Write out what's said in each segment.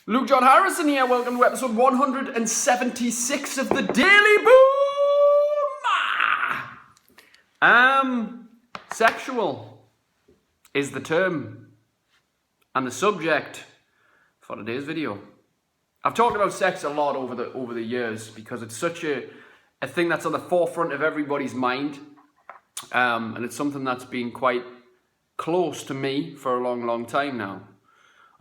Luke John Harrison here. Welcome to episode 176 of the Daily Boom. Sexual is the term and the subject for today's video. I've talked about sex a lot over the years because it's such a thing that's on the forefront of everybody's mind, and it's something that's been quite close to me for a long time now.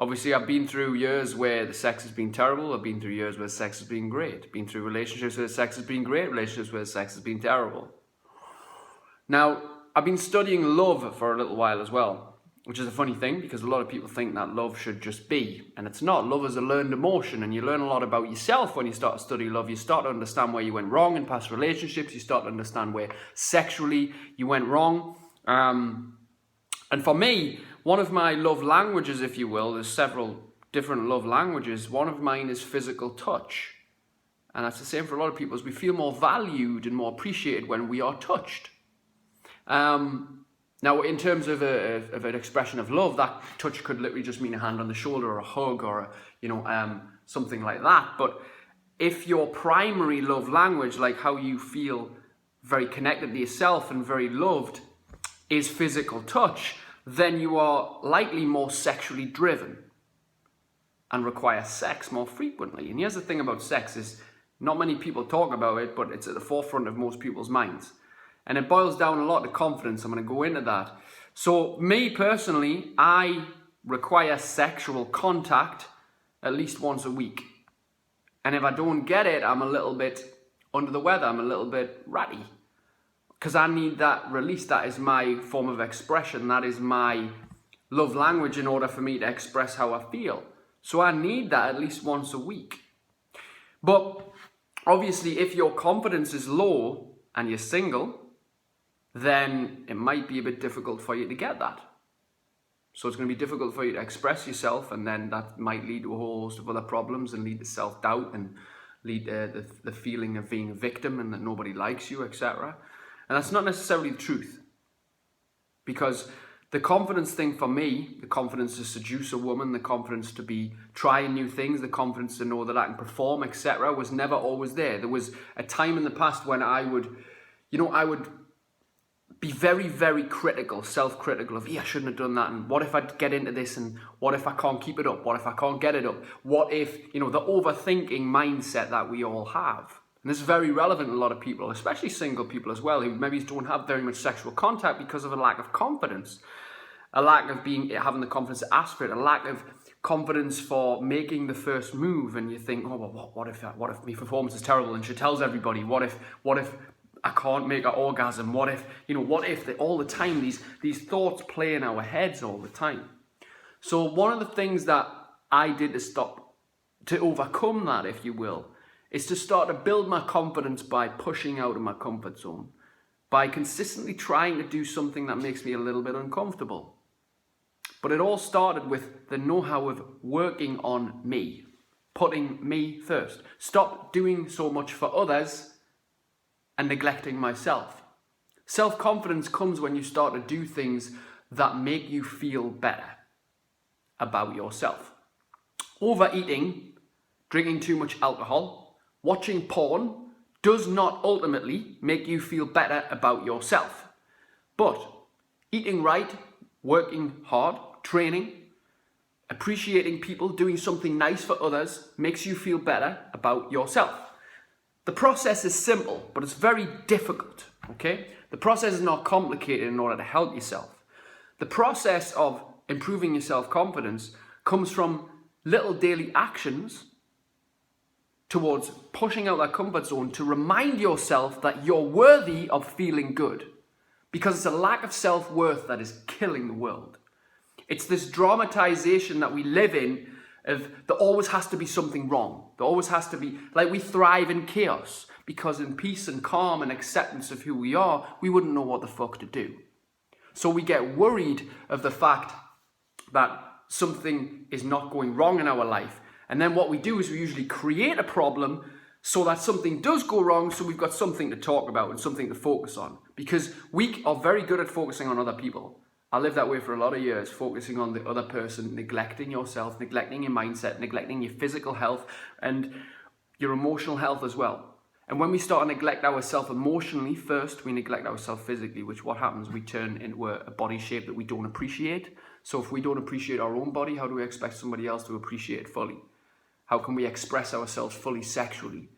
Obviously, I've been through years where the sex has been terrible. I've been through years where sex has been great. Been through relationships where sex has been great, relationships where sex has been terrible. Now, I've been studying love for a little while as well, which is a funny thing because a lot of people think that love should just be, and it's not. Love is a learned emotion, and you learn a lot about yourself when you start to study love. You start to understand where you went wrong in past relationships. You start to understand where sexually you went wrong. And for me, one of my love languages, if you will, there's several different love languages. One of mine is physical touch. And that's the same for a lot of people, as we feel more valued and more appreciated when we are touched. Now, in terms of an expression of love, that touch could literally just mean a hand on the shoulder or a hug or something like that. But if your primary love language, like how you feel very connected to yourself and very loved, is physical touch, then you are likely more sexually driven and require sex more frequently. And here's the thing about sex is not many people talk about it, but it's at the forefront of most people's minds. And it boils down a lot to confidence. I'm going to go into that. So me personally, I require sexual contact at least once a week. And if I don't get it, I'm a little bit under the weather. I'm a little bit ratty. Because I need that release. That is my form of expression. That is my love language in order for me to express how I feel. So I need that at least once a week. But obviously, if your confidence is low and you're single, then it might be a bit difficult for you to get that. So it's going to be difficult for you to express yourself, and then that might lead to a whole host of other problems and lead to self-doubt and lead to the feeling of being a victim and that nobody likes you, etc. And that's not necessarily the truth. Because the confidence thing for me, the confidence to seduce a woman, the confidence to be trying new things, the confidence to know that I can perform, etc., was never always there. There was a time in the past when I would be very critical, self-critical of, I shouldn't have done that, and what if I get into this, and what if I can't keep it up, what if I can't get it up, what if, the overthinking mindset that we all have. And this is very relevant to a lot of people, especially single people as well, who maybe don't have very much sexual contact because of a lack of confidence, a lack of having the confidence to ask for it, a lack of confidence for making the first move. And you think, what if my performance is terrible and she tells everybody? What if I can't make an orgasm? What if all the time these thoughts play in our heads all the time? So one of the things that I did to overcome that, if you will, is to start to build my confidence by pushing out of my comfort zone, by consistently trying to do something that makes me a little bit uncomfortable. But it all started with the know-how of working on me, putting me first. Stop doing so much for others and neglecting myself. Self-confidence comes when you start to do things that make you feel better about yourself. Overeating, drinking too much alcohol, watching porn does not ultimately make you feel better about yourself. But eating right, working hard, training, appreciating people, doing something nice for others makes you feel better about yourself. The process is simple, but it's very difficult, okay? The process is not complicated in order to help yourself. The process of improving your self-confidence comes from little daily actions towards pushing out that comfort zone to remind yourself that you're worthy of feeling good. Because it's a lack of self-worth that is killing the world. It's this dramatization that we live in of there always has to be something wrong. There always has to be, like we thrive in chaos. Because in peace and calm and acceptance of who we are, we wouldn't know what the fuck to do. So we get worried of the fact that something is not going wrong in our life. And then what we do is we usually create a problem so that something does go wrong, so we've got something to talk about and something to focus on. Because we are very good at focusing on other people. I lived that way for a lot of years, focusing on the other person, neglecting yourself, neglecting your mindset, neglecting your physical health and your emotional health as well. And when we start to neglect ourselves emotionally first, we neglect ourselves physically, which what happens, we turn into a body shape that we don't appreciate. So if we don't appreciate our own body, how do we expect somebody else to appreciate it fully? How can we express ourselves fully sexually?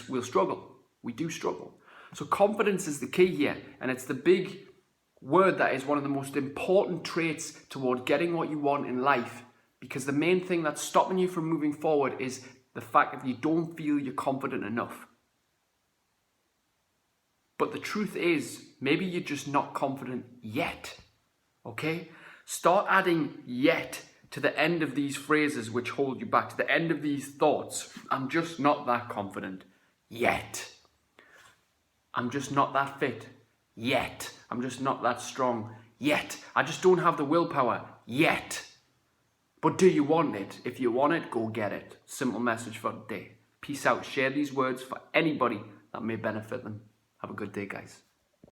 We'll struggle. We do struggle. So confidence is the key here, and it's the big word that is one of the most important traits toward getting what you want in life, because the main thing that's stopping you from moving forward is the fact that you don't feel you're confident enough. But the truth is, maybe you're just not confident yet, okay? Start adding yet to the end of these phrases which hold you back, to the end of these thoughts. I'm just not that confident yet. I'm just not that fit yet. I'm just not that strong yet. I just don't have the willpower yet. But do you want it? If you want it, go get it. Simple message for today. Peace out. Share these words for anybody that may benefit them. Have a good day, guys.